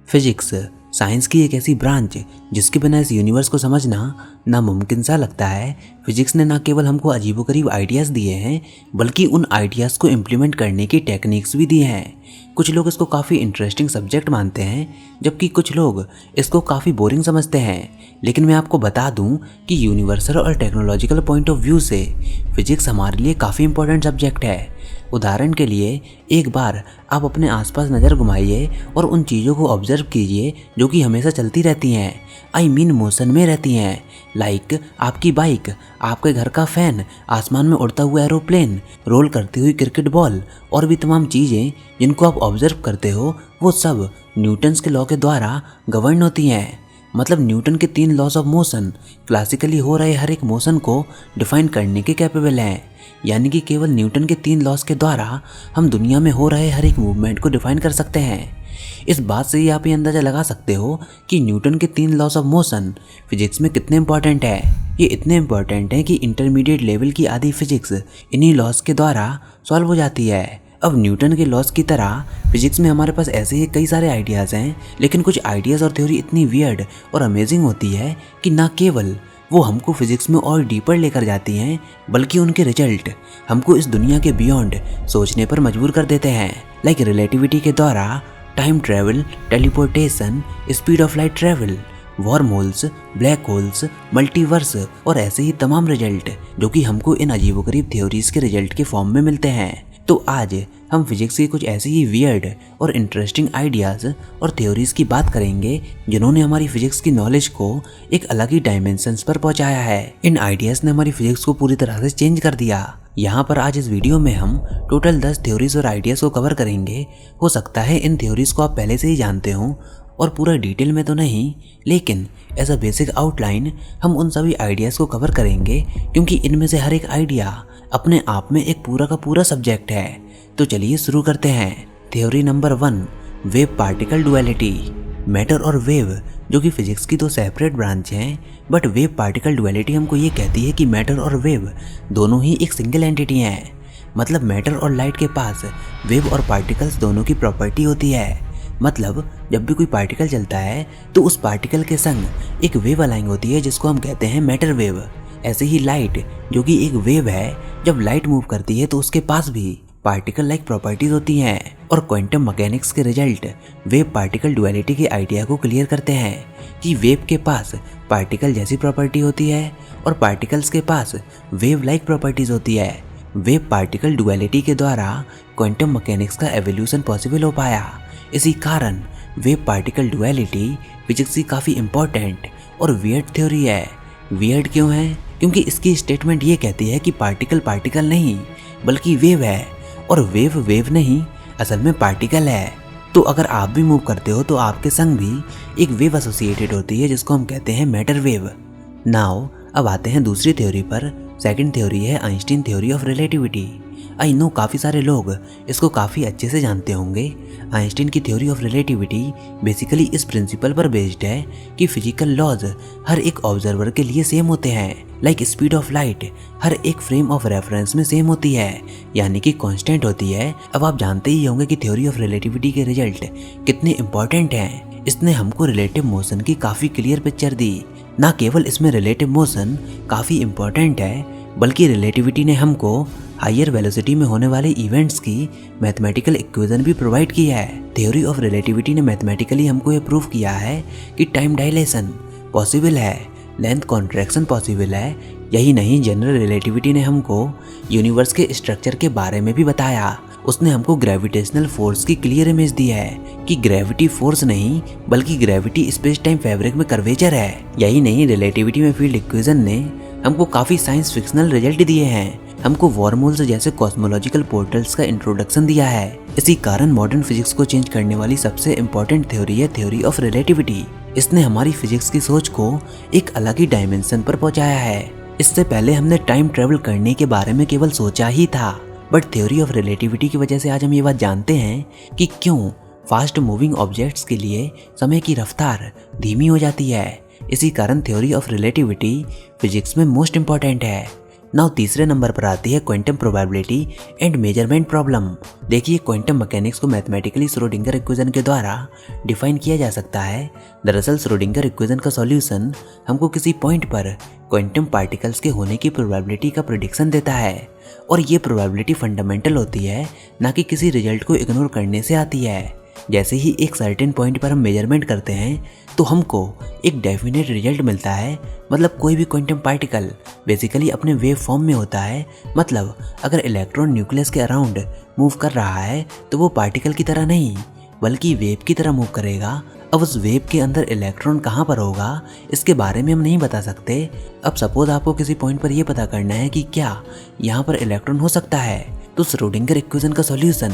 Physics science की एक ऐसी ब्रांच जिसके बिना इस यूनिवर्स को समझना नामुमकिन सा लगता है। फिजिक्स ने न केवल हमको अजीबोगरीब आइडियाज़ दिए हैं बल्कि उन आइडियाज़ को इम्प्लीमेंट करने की टेक्निक्स भी दी हैं। कुछ लोग इसको काफ़ी इंटरेस्टिंग सब्जेक्ट मानते हैं जबकि कुछ लोग इसको काफ़ी बोरिंग समझते हैं। लेकिन मैं आपको बता दूं कि यूनिवर्सल और टेक्नोलॉजिकल पॉइंट ऑफ व्यू से फिजिक्स हमारे लिए काफ़ी इंपॉर्टेंट सब्जेक्ट है। उदाहरण के लिए एक बार आप अपने आसपास नज़र घुमाइए और उन चीज़ों को ऑब्जर्व कीजिए जो कि हमेशा चलती रहती हैं, मोशन में रहती हैं। लाइक आपकी बाइक, आपके घर का फ़ैन, आसमान में उड़ता हुआ एरोप्लेन, रोल करती हुई क्रिकेट बॉल और भी तमाम चीज़ें जिनको आप ऑब्जर्व करते हो वो सब न्यूटन्स के लॉ के द्वारा गवर्न होती हैं। मतलब न्यूटन के 3 लॉस ऑफ मोशन क्लासिकली हो रहे हर एक मोशन को डिफाइन करने के कैपेबल हैं। यानी कि केवल न्यूटन के 3 लॉस के द्वारा हम दुनिया में हो रहे हर एक मूवमेंट को डिफाइन कर सकते हैं। इस बात से ही आप ये अंदाज़ा लगा सकते हो कि न्यूटन के 3 लॉस ऑफ मोशन फिजिक्स में कितने इंपॉर्टेंट है। ये इतने इंपॉर्टेंट हैं कि इंटरमीडिएट लेवल की आधी फिजिक्स इन्हीं लॉस के द्वारा सॉल्व हो जाती है। अब न्यूटन के लॉस की तरह फिजिक्स में हमारे पास ऐसे ही कई सारे आइडियाज़ हैं, लेकिन कुछ आइडियाज़ और थ्योरी इतनी वियर्ड और अमेजिंग होती है कि ना केवल वो हमको फिजिक्स में और डीपर लेकर जाती हैं बल्कि उनके रिजल्ट हमको इस दुनिया के बियॉन्ड सोचने पर मजबूर कर देते हैं। लाइक रिलेटिविटी के द्वारा time travel, teleportation, speed of light travel, worm holes, black holes, multiverse और ऐसे ही तमाम रिजल्ट जो कि हमको इन अजीबोगरीब थ्योरीज के रिजल्ट के फॉर्म में मिलते हैं। तो आज हम फिजिक्स के कुछ ऐसे ही वियर्ड और इंटरेस्टिंग आइडियाज़ और थ्योरीज की बात करेंगे जिन्होंने हमारी फिजिक्स की नॉलेज को एक अलग ही डायमेंशंस पर पहुंचाया है। इन आइडियाज़ ने हमारी फिजिक्स को पूरी तरह से चेंज कर दिया। यहाँ पर आज इस वीडियो में हम टोटल 10 थ्योरीज और आइडियाज़ को कवर करेंगे। हो सकता है इन थ्योरीज को आप पहले से ही जानते हों और पूरा डिटेल में तो नहीं, लेकिन एज अ बेसिक आउटलाइन हम उन सभी आइडियाज़ को कवर करेंगे क्योंकि इनमें से हर एक आइडिया अपने आप में एक पूरा का पूरा सब्जेक्ट है। तो चलिए शुरू करते हैं। Theory number 1, wave particle duality. Matter और वेव जो कि फिजिक्स की 2 सेपरेट ब्रांच हैं, बट वेव पार्टिकल डुअलिटी हमको ये कहती है कि मैटर और वेव दोनों ही एक सिंगल एंटिटी हैं। मतलब मैटर और लाइट के पास वेव और पार्टिकल्स दोनों की प्रॉपर्टी होती है। मतलब जब भी कोई पार्टिकल चलता है तो उस पार्टिकल के संग एक वेव अलाइंग होती है जिसको हम कहते हैं मैटर वेव। ऐसे ही लाइट जो कि एक वेव है, जब लाइट मूव करती है तो उसके पास भी पार्टिकल लाइक प्रॉपर्टीज होती हैं। और क्वांटम मैकेनिक्स के रिजल्ट वेव पार्टिकल डुअलिटी के आइडिया को क्लियर करते हैं कि वेव के पास पार्टिकल जैसी प्रॉपर्टी होती है और पार्टिकल्स के पास वेव लाइक प्रॉपर्टीज होती है। वेव पार्टिकल डुअलिटी के द्वारा क्वांटम मैकेनिक्स का एवोल्यूशन पॉसिबल हो पाया। इसी कारण वेव पार्टिकल डुअलिटी फिजिक्स की काफ़ी इंपॉर्टेंट और वियर्ड थ्योरी है। वियर्ड क्यों है? क्योंकि इसकी स्टेटमेंट ये कहती है कि पार्टिकल पार्टिकल नहीं बल्कि वेव है और वेव वेव नहीं, असल में पार्टिकल है। तो अगर आप भी मूव करते हो तो आपके संग भी एक वेव एसोसिएटेड होती है जिसको हम कहते हैं मैटर वेव। नाउ अब आते हैं दूसरी थ्योरी पर। सेकंड थ्योरी है Einstein theory of relativity. I know काफ़ी सारे लोग इसको काफ़ी अच्छे से जानते होंगे। आइंस्टीन की थ्योरी ऑफ रिलेटिविटी बेसिकली इस प्रिंसिपल पर बेस्ड है कि फिजिकल लॉज हर एक ऑब्जर्वर के लिए सेम होते हैं। लाइक स्पीड ऑफ लाइट हर एक फ्रेम ऑफ रेफरेंस में सेम होती है, यानी कि कांस्टेंट होती है। अब आप जानते ही होंगे कि थ्योरी ऑफ रिलेटिविटी के रिजल्ट कितने इंपॉर्टेंट हैं। इसने हमको रिलेटिव मोशन की काफ़ी क्लियर पिक्चर दी। ना केवल इसमें रिलेटिव मोशन काफ़ी इंपॉर्टेंट है बल्कि रिलेटिविटी ने हमको हायर वेलोसिटी में होने वाले इवेंट्स की मैथमेटिकल इक्वेशन भी प्रोवाइड की है। थ्योरी ऑफ रिलेटिविटी ने मैथमेटिकली हमको ये प्रूव किया है कि टाइम डायलेशन पॉसिबल है, लेंथ कॉन्ट्रैक्शन पॉसिबल है। यही नहीं, जनरल रिलेटिविटी ने हमको यूनिवर्स के स्ट्रक्चर के बारे में भी बताया। उसने हमको ग्रेविटेशनल फोर्स की क्लियर इमेज दी है कि ग्रेविटी फोर्स नहीं बल्कि ग्रेविटी स्पेस टाइम फैब्रिक में कर्वेचर है। यही नहीं, रिलेटिविटी में फील्ड इक्वेशन ने हमको काफ़ी साइंस फिक्शनल रिजल्ट दिए हैं। हमको वॉर्म होल्स जैसे कॉस्मोलॉजिकल पोर्टल्स का इंट्रोडक्शन दिया है। इसी कारण मॉडर्न फिजिक्स को चेंज करने वाली सबसे इम्पोर्टेंट थ्योरी है थ्योरी ऑफ रिलेटिविटी। इसने हमारी फिजिक्स की सोच को एक अलग ही डायमेंशन पर पहुंचाया है। इससे पहले हमने टाइम ट्रेवल करने के बारे में केवल सोचा ही था, बट थ्योरी ऑफ रिलेटिविटी की वजह से आज हम ये बात जानते हैं कि क्यों फास्ट मूविंग ऑब्जेक्ट्स के लिए समय की रफ्तार धीमी हो जाती है। इसी कारण थ्योरी ऑफ रिलेटिविटी फिजिक्स में मोस्ट इम्पॉर्टेंट है। नाउ तीसरे नंबर पर आती है quantum probability and measurement problem. देखिए, क्वांटम मैकेनिक्स को मैथमेटिकली श्रोडिंगर इक्वेशन के द्वारा डिफाइन किया जा सकता है। दरअसल श्रोडिंगर इक्वेशन का सॉल्यूशन हमको किसी पॉइंट पर क्वांटम पार्टिकल्स के होने की प्रोबेबिलिटी का प्रेडिक्शन देता है, और ये प्रोबेबिलिटी फंडामेंटल होती है, ना कि किसी रिजल्ट को इग्नोर करने से आती है। जैसे ही एक सर्टेन पॉइंट पर हम मेजरमेंट करते हैं तो हमको एक डेफिनेट रिजल्ट मिलता है। मतलब कोई भी क्वांटम पार्टिकल बेसिकली अपने वेव फॉर्म में होता है। मतलब अगर इलेक्ट्रॉन न्यूक्लियस के अराउंड मूव कर रहा है तो वो पार्टिकल की तरह नहीं बल्कि वेव की तरह मूव करेगा। अब उस वेव के अंदर इलेक्ट्रॉन कहाँ पर होगा इसके बारे में हम नहीं बता सकते। अब सपोज आपको किसी पॉइंट पर यह पता करना है कि क्या यहाँ पर इलेक्ट्रॉन हो सकता है, तो श्रोडिंगर इक्वेशन का सॉल्यूशन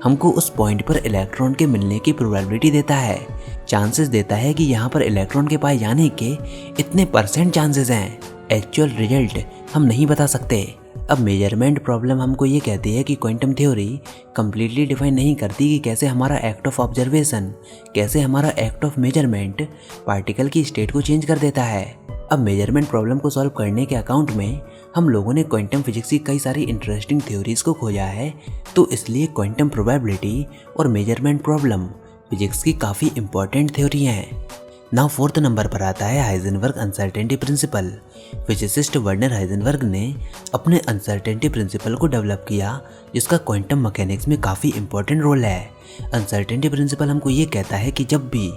हमको उस पॉइंट पर इलेक्ट्रॉन के मिलने की प्रोबेबिलिटी देता है। चांसेस देता है कि यहाँ पर इलेक्ट्रॉन के पाए जाने के इतने % चांसेस हैं। एक्चुअल रिजल्ट हम नहीं बता सकते। अब मेजरमेंट प्रॉब्लम हमको ये कहती है कि क्वांटम थ्योरी कम्प्लीटली डिफाइन नहीं करती कि कैसे हमारा एक्ट ऑफ ऑब्जर्वेशन, कैसे हमारा एक्ट ऑफ मेजरमेंट पार्टिकल की स्टेट को चेंज कर देता है। अब मेजरमेंट प्रॉब्लम को सॉल्व करने के अकाउंट में हम लोगों ने क्वांटम फिजिक्स की कई सारी इंटरेस्टिंग थ्योरीज को खोजा है, तो इसलिए क्वांटम प्रोबेबिलिटी और मेजरमेंट प्रॉब्लम फिजिक्स की काफ़ी इंपॉर्टेंट थ्योरी हैं। नाउ फोर्थ नंबर पर आता है Heisenberg uncertainty principle. Physicist Werner Heisenberg ने अपने अनसर्टेनिटी प्रिंसिपल को डेवलप किया, जिसका क्वांटम मैकेनिक्स में काफ़ी इंपॉर्टेंट रोल है। अनसर्टेनिटी प्रिंसिपल हमको ये कहता है कि जब भी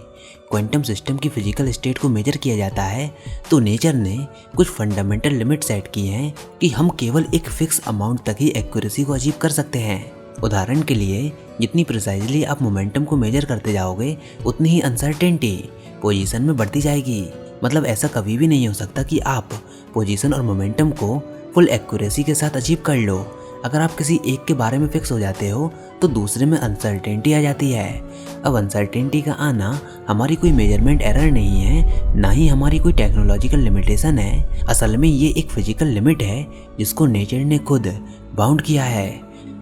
क्वांटम सिस्टम की फिजिकल स्टेट को मेजर किया जाता है तो नेचर ने कुछ फंडामेंटल लिमिट सेट की हैं कि हम केवल एक फिक्स अमाउंट तक ही एक्यूरेसी को अचीव कर सकते हैं। उदाहरण के लिए, जितनी प्रिसाइजली आप मोमेंटम को मेजर करते जाओगे उतनी ही अनसर्टेनिटी पोजीशन में बढ़ती जाएगी। मतलब ऐसा कभी भी नहीं हो सकता कि आप पोजीशन और मोमेंटम को फुल एक्यूरेसी के साथ अचीव कर लो। अगर आप किसी एक के बारे में फिक्स हो जाते हो तो दूसरे में अनसर्टेनिटी आ जाती है। अब अनसर्टेनिटी का आना हमारी कोई मेजरमेंट एरर नहीं है, ना ही हमारी कोई टेक्नोलॉजिकल लिमिटेशन है। असल में ये एक फिजिकल लिमिट है जिसको नेचर ने खुद बाउंड किया है।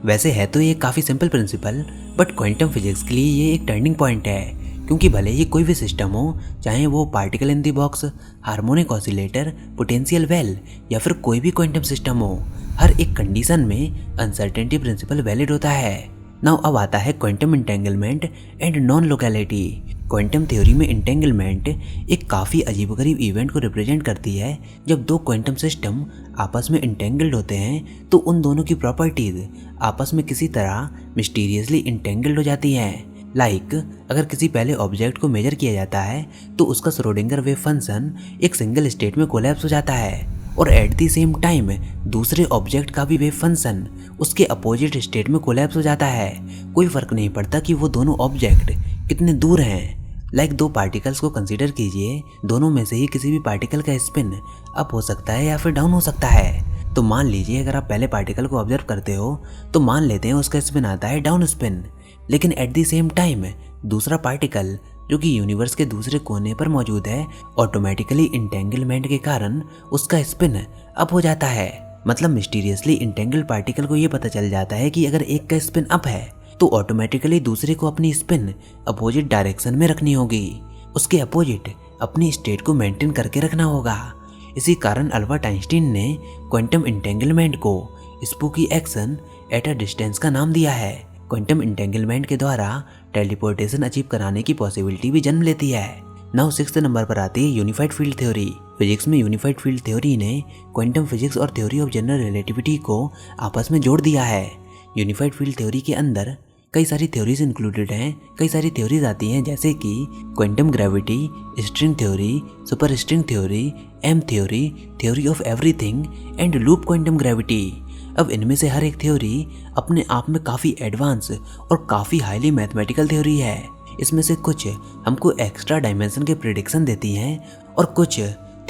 वैसे है तो ये काफ़ी simple principal, but quantum physics के लिए ये एक टर्निंग पॉइंट है, क्योंकि भले ही कोई भी सिस्टम हो, चाहे वो particle in the box, harmonic oscillator, potential well या फिर कोई भी क्वांटम सिस्टम हो, हर एक कंडीशन में अनसर्टेनिटी प्रिंसिपल वैलिड होता है। नाउ अब आता है quantum entanglement and non locality. Quantum theory में इंटेंगलमेंट एक काफ़ी अजीबोगरीब इवेंट को रिप्रेजेंट करती है। जब दो क्वांटम सिस्टम आपस में इंटेंगल्ड होते हैं तो उन दोनों की प्रॉपर्टीज आपस में किसी तरह मिस्टीरियसली इंटेंगल्ड हो जाती हैं। लाइक अगर किसी पहले ऑब्जेक्ट को मेजर किया जाता है तो उसका श्रोडिंगर वेव फंक्शन एक सिंगल स्टेट में कोलैप्स हो जाता है, और एट द सेम टाइम दूसरे ऑब्जेक्ट का भी वेव फंक्शन उसके अपोजिट स्टेट में कोलैप्स हो जाता है। कोई फर्क नहीं पड़ता कि वो दोनों ऑब्जेक्ट कितने दूर हैं। लाइक दो पार्टिकल्स को कंसीडर कीजिए, दोनों में से ही किसी भी पार्टिकल का स्पिन अप हो सकता है या फिर डाउन हो सकता है। तो मान लीजिए अगर आप पहले पार्टिकल को ऑब्जर्व करते हो तो मान लेते हैं उसका स्पिन आता है डाउन स्पिन, लेकिन एट द सेम टाइम दूसरा पार्टिकल जो कि यूनिवर्स के दूसरे कोने पर मौजूद है, ऑटोमेटिकली इंटेंगलमेंट के कारण उसका स्पिन अप हो जाता है। मतलब मिस्टीरियसली इंटेंगल्ड पार्टिकल को ये पता चल जाता है कि अगर एक का स्पिन अप है तो ऑटोमेटिकली दूसरे को अपनी स्पिन अपोजिट डायरेक्शन में रखनी होगी, उसके अपोजिट अपनी स्टेट को मेंटेन करके रखना होगा। इसी कारण अल्बर्ट आइंस्टीन ने क्वांटम इंटेंगलमेंट को spooky action at a distance का नाम दिया है। क्वांटम इंटेंगलमेंट के द्वारा टेलीपोर्टेशन अचीव कराने की पॉसिबिलिटी भी जन्म लेती है। नाउ 6th नंबर पर आती है यूनिफाइड फील्ड थ्योरी। फिजिक्स में यूनिफाइड फील्ड थ्योरी ने क्वांटम फिजिक्स और थ्योरी ऑफ जनरल रिलेटिविटी को आपस में जोड़ दिया है। यूनिफाइड फील्ड थ्योरी के अंदर कई सारी थ्योरीज इंक्लूडेड हैं। कई सारी थ्योरीज आती हैं जैसे कि quantum gravity, string theory, super string theory, M theory, theory of everything and loop quantum gravity. अब इनमें से हर एक थ्योरी अपने आप में काफ़ी एडवांस और काफ़ी हाईली मैथमेटिकल थ्योरी है। इसमें से कुछ हमको एक्स्ट्रा डायमेंशन के प्रेडिक्शन देती हैं और कुछ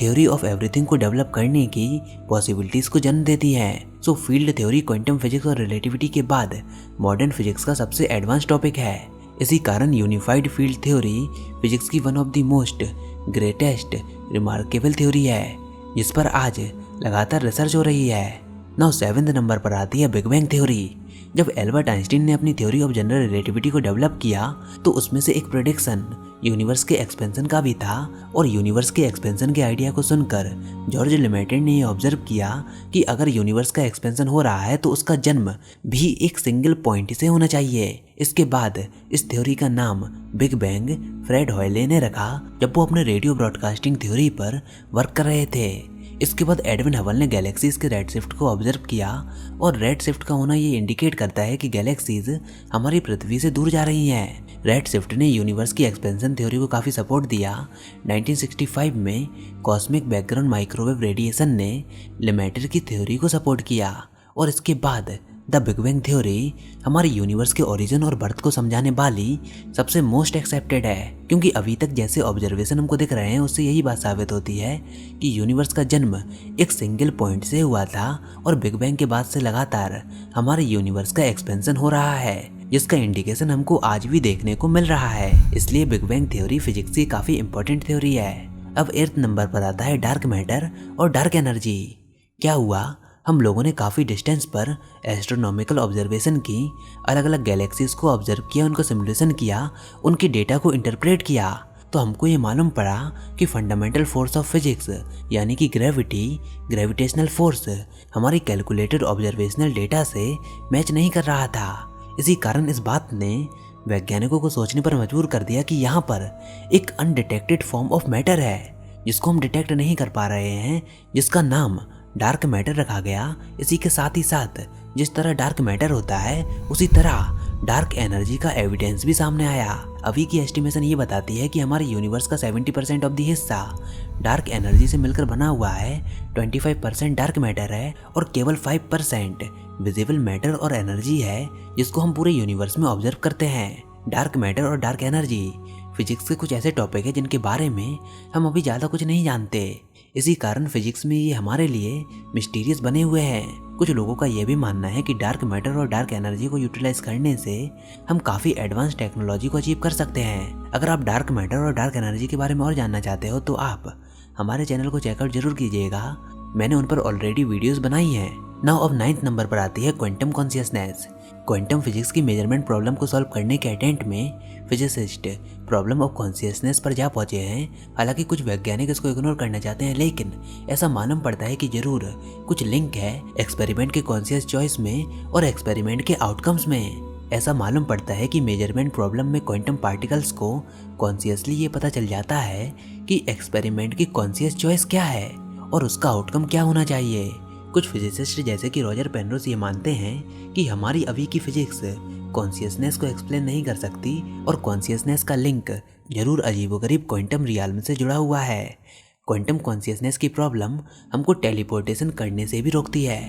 थ्योरी ऑफ एवरीथिंग को डेवलप करने की पॉसिबिलिटीज़ को जन्म देती है। सो फील्ड थ्योरी क्वांटम फिजिक्स और रिलेटिविटी के बाद मॉडर्न फिजिक्स का सबसे एडवांस टॉपिक है। इसी कारण यूनिफाइड फील्ड थ्योरी फिजिक्स की one of the most greatest remarkable theory है, जिस पर आज लगातार रिसर्च हो रही है। नाउ 7th नंबर पर आती है बिग बैंग थ्योरी। जब एल्बर्ट आइंस्टीन ने अपनी थ्योरी ऑफ जनरल रिलेटिविटी को डेवलप किया तो उसमें से एक प्रेडिक्शन यूनिवर्स के एक्सपेंशन का भी था और यूनिवर्स के एक्सपेंशन के आइडिया को सुनकर जॉर्ज लिमेटेड ने यह ऑब्जर्व किया कि अगर यूनिवर्स का एक्सपेंशन हो रहा है तो उसका जन्म भी एक सिंगल पॉइंट से होना चाहिए। इसके बाद इस थ्योरी का नाम बिग बैंग फ्रेड हॉयले ने रखा जब वो अपने रेडियो ब्रॉडकास्टिंग थ्योरी पर वर्क कर रहे थे। इसके बाद एडविन हबल ने गैलेक्सीज के रेड शिफ्ट को ऑब्जर्व किया और रेड शिफ्ट का होना ये इंडिकेट करता है कि गैलेक्सीज हमारी पृथ्वी से दूर जा रही हैं। रेड शिफ्ट ने यूनिवर्स की एक्सपेंशन थ्योरी को काफ़ी सपोर्ट दिया। 1965 में कॉस्मिक बैकग्राउंड माइक्रोवेव रेडिएशन ने लेमेटर की थ्योरी को सपोर्ट किया और इसके बाद द बिग बैंग थ्योरी हमारे यूनिवर्स के ओरिजिन और बर्थ को समझाने वाली सबसे मोस्ट एक्सेप्टेड है, क्योंकि अभी तक जैसे ऑब्जर्वेशन हमको दिख रहे हैं उससे यही बात साबित होती है कि यूनिवर्स का जन्म एक सिंगल पॉइंट से हुआ था और बिग बैंग के बाद से लगातार हमारे यूनिवर्स का एक्सपेंशन हो रहा है, जिसका इंडिकेशन हमको आज भी देखने को मिल रहा है। इसलिए बिग बैंग थ्योरी फिजिक्स की काफ़ी इंपॉर्टेंट थ्योरी है। अब 8th नंबर पर आता है डार्क मैटर और डार्क एनर्जी। क्या हुआ, हम लोगों ने काफ़ी डिस्टेंस पर एस्ट्रोनॉमिकल ऑब्जर्वेशन की, अलग अलग गैलेक्सीज को ऑब्जर्व किया, उनको सिमुलेशन किया, उनके डेटा को इंटरप्रेट किया, तो हमको ये मालूम पड़ा कि फंडामेंटल फोर्स ऑफ फिजिक्स यानी कि ग्रेविटेशनल फोर्स हमारी कैलकुलेटेड ऑब्जर्वेशनल डेटा से मैच नहीं कर रहा था। इसी कारण इस बात ने वैज्ञानिकों को सोचने पर मजबूर कर दिया कि यहाँ पर एक अनडिटेक्टेड फॉर्म ऑफ मैटर है जिसको हम डिटेक्ट नहीं कर पा रहे हैं, जिसका नाम डार्क मैटर रखा गया। इसी के साथ ही साथ जिस तरह डार्क मैटर होता है उसी तरह डार्क एनर्जी का एविडेंस भी सामने आया। अभी की एस्टिमेशन ये बताती है कि हमारे यूनिवर्स का 70% ऑफ द हिस्सा डार्क एनर्जी से मिलकर बना हुआ है, 25% डार्क मैटर है और केवल 5% विजिबल मैटर और एनर्जी है जिसको हम पूरे यूनिवर्स में ऑब्जर्व करते हैं। डार्क मैटर और डार्क एनर्जी फिजिक्स के कुछ ऐसे टॉपिक है जिनके बारे में हम अभी ज़्यादा कुछ नहीं जानते। इसी कारण फिजिक्स में ये हमारे लिए मिस्टीरियस बने हुए हैं। कुछ लोगों का यह भी मानना है कि डार्क मैटर और डार्क एनर्जी को यूटिलाइज करने से हम काफ़ी एडवांस टेक्नोलॉजी को अचीव कर सकते हैं। अगर आप डार्क मैटर और डार्क एनर्जी के बारे में और जानना चाहते हो तो आप हमारे चैनल को चेकआउट जरूर कीजिएगा, मैंने उन पर ऑलरेडी वीडियोस बनाई हैं। नाउ अब 9th नंबर पर आती है क्वांटम कॉन्शियसनेस। क्वांटम फिजिक्स की मेजरमेंट प्रॉब्लम को सॉल्व करने के अटेम्प्ट में फिजिसिस्ट प्रॉब्लम ऑफ कॉन्शियसनेस पर जा पहुंचे हैं। हालांकि कुछ वैज्ञानिक इसको इग्नोर करना चाहते हैं, लेकिन ऐसा मालूम पड़ता है कि जरूर कुछ लिंक है एक्सपेरिमेंट के कॉन्शियस चॉइस में और एक्सपेरिमेंट के आउटकम्स में। ऐसा मालूम पड़ता है कि मेजरमेंट प्रॉब्लम में क्वांटम पार्टिकल्स को कॉन्शियसली ये पता चल जाता है कि एक्सपेरिमेंट की कॉन्शियस चॉइस क्या है और उसका आउटकम क्या होना चाहिए। कुछ फिजिसिस्ट जैसे कि रॉजर पेनरोस ये मानते हैं कि हमारी अभी की फिजिक्स कॉन्शियसनेस को एक्सप्लेन नहीं कर सकती और कॉन्शियसनेस का लिंक जरूर अजीबोगरीब क्वांटम रियल्म से जुड़ा हुआ है। क्वांटम कॉन्शियसनेस की प्रॉब्लम हमको टेलीपोर्टेशन करने से भी रोकती है,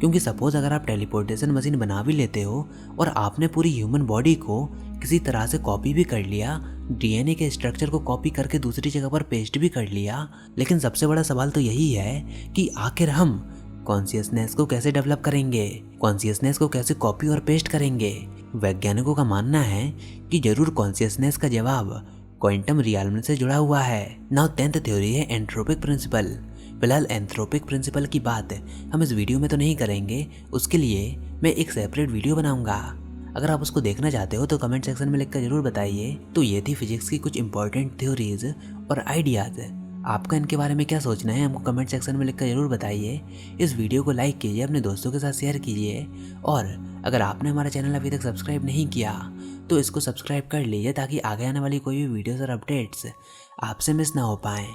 क्योंकि सपोज अगर आप टेलीपोर्टेशन मशीन बना भी लेते हो और आपने पूरी ह्यूमन बॉडी को किसी तरह से कॉपी भी कर लिया, डीएनए के स्ट्रक्चर को कॉपी करके दूसरी जगह पर पेस्ट भी कर लिया, लेकिन सबसे बड़ा सवाल तो यही है कि आखिर हम कॉन्शियसनेस को कैसे डेवलप करेंगे, कॉन्शियसनेस को कैसे कॉपी और पेस्ट करेंगे। वैज्ञानिकों का मानना है कि जरूर कॉन्शियसनेस का जवाब क्वांटम रियल्म से जुड़ा हुआ है। नाउ 10th थ्योरी है एंट्रोपिक प्रिंसिपल। फिलहाल एंट्रोपिक प्रिंसिपल की बात हम इस वीडियो में तो नहीं करेंगे, उसके लिए मैं एक सेपरेट वीडियो बनाऊंगा। अगर आप उसको देखना चाहते हो तो कमेंट सेक्शन में लिखकर जरूर बताइए। तो ये थी फिजिक्स की कुछ इंपॉर्टेंट थ्योरीज और आइडियाज़। आपका इनके बारे में क्या सोचना है हमको कमेंट सेक्शन में लिखकर जरूर बताइए। इस वीडियो को लाइक कीजिए, अपने दोस्तों के साथ शेयर कीजिए और अगर आपने हमारा चैनल अभी तक सब्सक्राइब नहीं किया तो इसको सब्सक्राइब कर लीजिए ताकि आगे आने वाली कोई भी वीडियोस और अपडेट्स आपसे मिस ना हो पाएँ।